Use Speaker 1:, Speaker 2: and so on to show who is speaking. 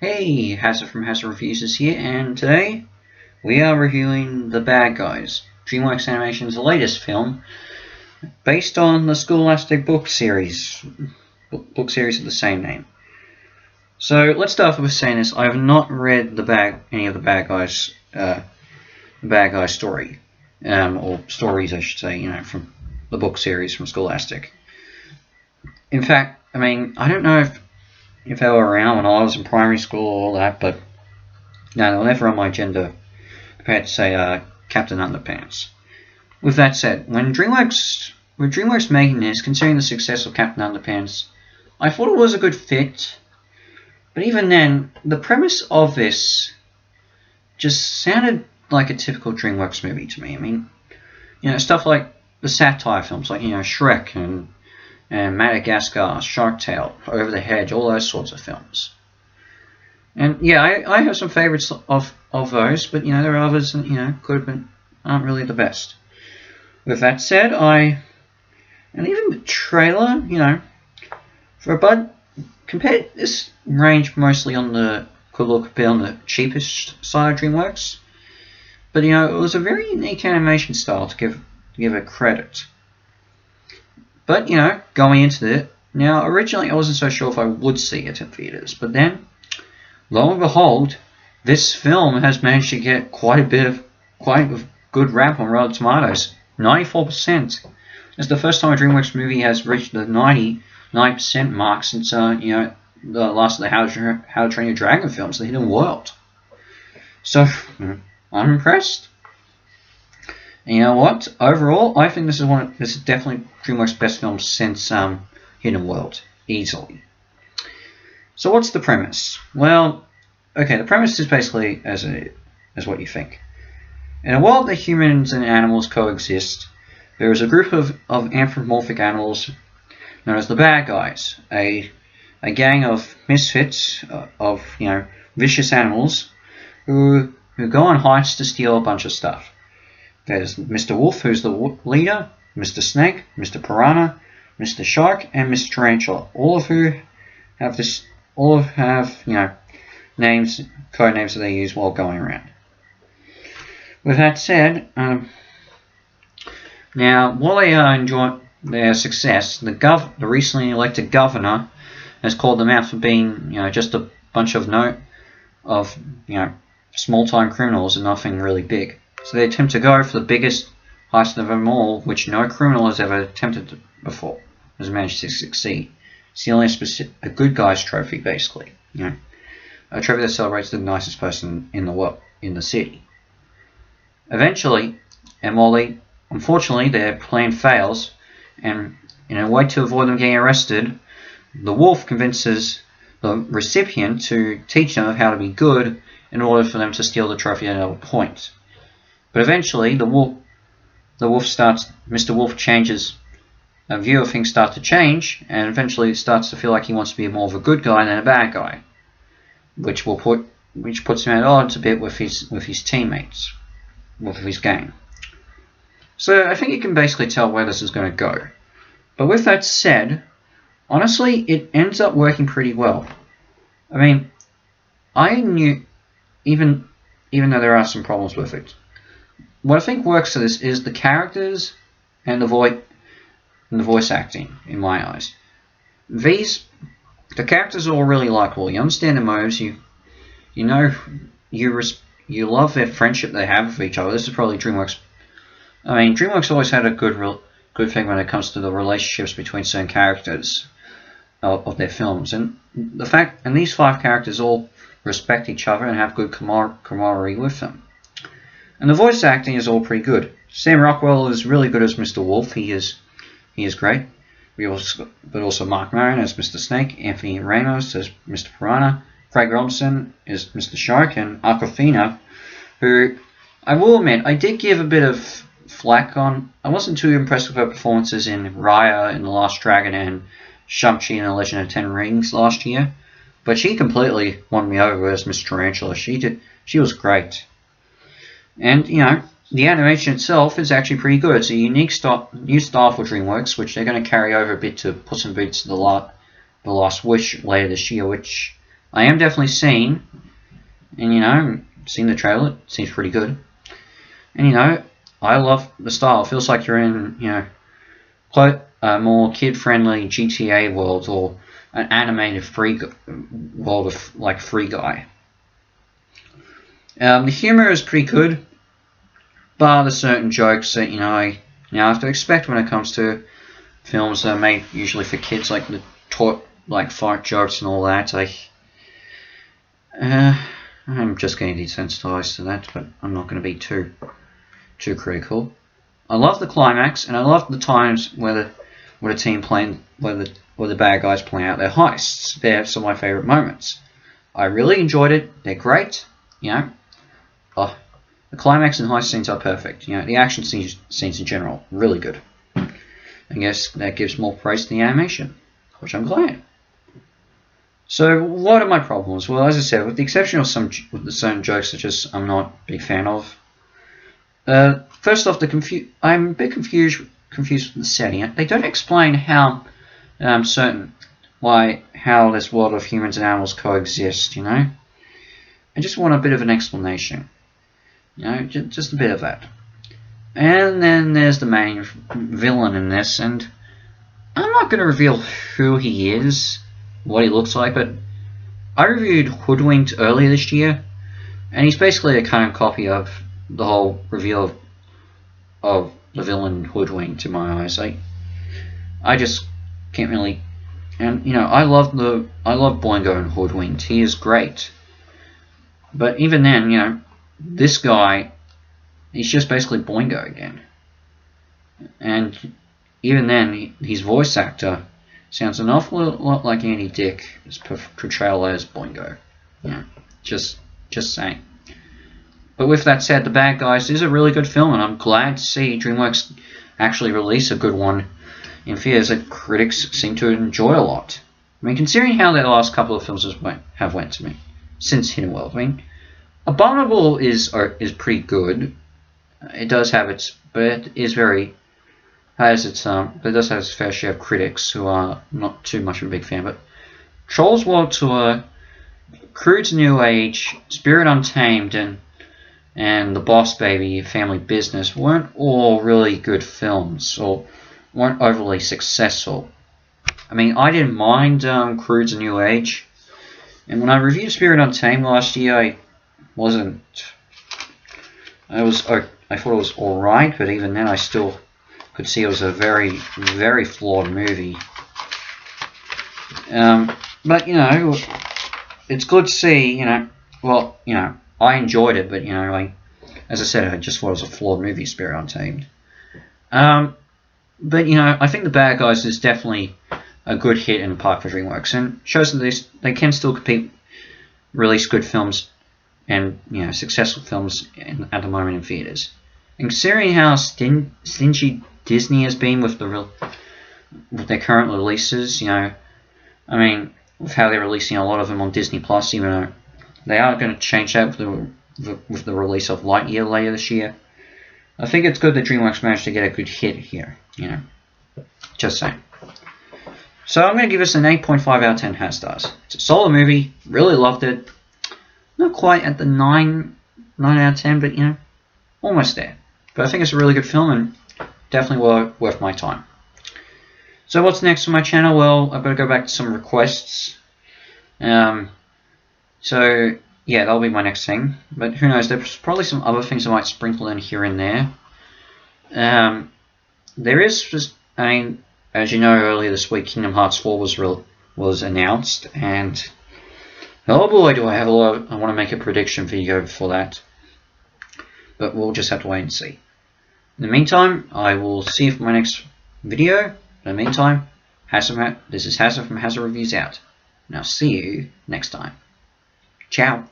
Speaker 1: Hey, Hazard from Hazard Reviews is here, and today we are reviewing The Bad Guys, Dreamworks Animation's latest film, based on the Scholastic book series of the same name. So let's start off with saying this: I have not read any of the Bad Guys story, or stories, I should say, from the book series from Scholastic. In fact, I don't know if they were around when I was in primary school or all that, but no, they were never on my agenda compared to, say, Captain Underpants. With that said, when Dreamworks making this, considering the success of Captain Underpants, I thought it was a good fit. But even then, the premise of this just sounded like a typical Dreamworks movie to me. Stuff like the satire films, like Shrek and Madagascar, Shark Tale, Over the Hedge, all those sorts of films. And yeah, I have some favorites of those, but there are others that aren't really the best. With that said, and even the trailer, for a bud, compared this range mostly on the could look a bit on the cheapest side of Dreamworks, but it was a very unique animation style to give it credit. But going into it, now originally I wasn't so sure if I would see it in theaters, but then lo and behold, this film has managed to get quite a good rap on Rotten Tomatoes, 94%. It's the first time a DreamWorks movie has reached the 99% mark since the last of the How to Train Your Dragon films, The Hidden World. So I'm impressed. And you know what? Overall, I think this is definitely DreamWorks' best film since Hidden World, easily. So what's the premise? Well, okay, the premise is basically as what you think. In a world that humans and animals coexist, there is a group of anthropomorphic animals known as the Bad Guys, a gang of misfits of vicious animals who go on heists to steal a bunch of stuff. There's Mr. Wolf, who's the leader, Mr. Snake, Mr. Piranha, Mr. Shark, and Mr. Tarantula. All of who have names, code names that they use while going around. With that said, now while they enjoy their success, the recently elected governor has called them out for being just a bunch of small-time criminals and nothing really big. So they attempt to go for the biggest heist of them all, which no criminal has ever attempted before, has managed to succeed. It's the only a good guy's trophy, basically. A trophy that celebrates the nicest person in the world, in the city. Eventually, and unfortunately their plan fails, and in a way to avoid them getting arrested, the wolf convinces the recipient to teach them how to be good in order for them to steal the trophy at another point. But eventually, Mr. Wolf changes, a view of things start to change, and eventually starts to feel like he wants to be more of a good guy than a bad guy, which puts him at odds a bit with his teammates, with his gang. So I think you can basically tell where this is going to go. But with that said, honestly, it ends up working pretty well. I knew, even though there are some problems with it, what I think works for this is the characters and the voice acting, in my eyes. The characters are all really likable. You understand their motives. You love their friendship they have with each other. This is probably DreamWorks. DreamWorks always had a good thing when it comes to the relationships between certain characters of their films, and these 5 characters all respect each other and have good camaraderie with them. And the voice acting is all pretty good. Sam Rockwell is really good as Mr. Wolf. He is great. But also Mark Maron as Mr. Snake, Anthony Ramos as Mr. Piranha, Craig Robinson as Mr. Shark, and Awkwafina, who I will admit I did give a bit of flack on. I wasn't too impressed with her performances in Raya in The Last Dragon and Shang-Chi and the Legend of Ten Rings last year, but she completely won me over as Mr. Tarantula. She was great. And, the animation itself is actually pretty good. It's a unique new style for DreamWorks, which they're going to carry over a bit to Puss in Boots: The Last Wish later this year, which I am definitely seeing, and seeing the trailer, it seems pretty good. And I love the style. It feels like you're in, quite a more kid-friendly GTA world or an animated world of like Free Guy. The humor is pretty good, bar the certain jokes that I have to expect when it comes to films that are made usually for kids, like the fart jokes and all that. I'm just getting desensitized to that, but I'm not going to be too critical. I love the climax, and I love the times where the team playing, where the bad guys playing out their heists. They're some of my favorite moments. I really enjoyed it. They're great. The climax and heist scenes are perfect. The action scenes in general, really good. I guess that gives more praise to the animation, which I'm glad. So, what are my problems? Well, as I said, with the exception of certain jokes that I'm not a big fan of. First off, I'm a bit confused with the setting. They don't explain how how this world of humans and animals coexist. I just want a bit of an explanation. Just a bit of that. And then there's the main villain in this, and I'm not going to reveal who he is, what he looks like, but I reviewed Hoodwinked earlier this year, and he's basically a carbon copy of the whole reveal of the villain Hoodwinked in my eyes. I just can't really, and I love Boingo in Hoodwinked. He is great, but even then, this guy, he's just basically Boingo again. And even then, his voice actor sounds an awful lot like Andy Dick's portrayal as Boingo. Just saying. But with that said, The Bad Guys is a really good film, and I'm glad to see DreamWorks actually release a good one in theaters that critics seem to enjoy a lot. Considering how their last couple of films have went to me since Hidden World. Abominable is pretty good. It does have but it does have its fair share of critics who are not too much of a big fan. But Trolls World Tour, Crude's New Age, Spirit Untamed, and The Boss Baby Family Business weren't all really good films, or weren't overly successful. I didn't mind Crude's New Age, and when I reviewed Spirit Untamed last year, I thought it was alright, but even then I still could see it was a very, very flawed movie. But it's good to see, I enjoyed it, but as I said, I just thought it was a flawed movie, Spirit Untamed. But I think The Bad Guys is definitely a good hit in the park for DreamWorks, and shows that they can still release good films and successful films at the moment in theaters. And considering how stingy Disney has been with their current releases, with how they're releasing a lot of them on Disney Plus, even though they are going to change that with the release of Lightyear later this year. I think it's good that DreamWorks managed to get a good hit here. Just saying. So I'm going to give this an 8.5 out of 10 hat stars. It's a solid movie. Really loved it. Not quite at the 9 out of 10, but almost there. But I think it's a really good film and definitely worth my time. So what's next on my channel? Well, I've got to go back to some requests. So yeah, that'll be my next thing. But who knows? There's probably some other things I might sprinkle in here and there. There is just, as you know, earlier this week, Kingdom Hearts 4 was announced, and oh boy, do I have I want to make a prediction video for that. But we'll just have to wait and see. In the meantime, I will see you for my next video. In the meantime, this is Hazard from Hazard Reviews out. And I'll see you next time. Ciao.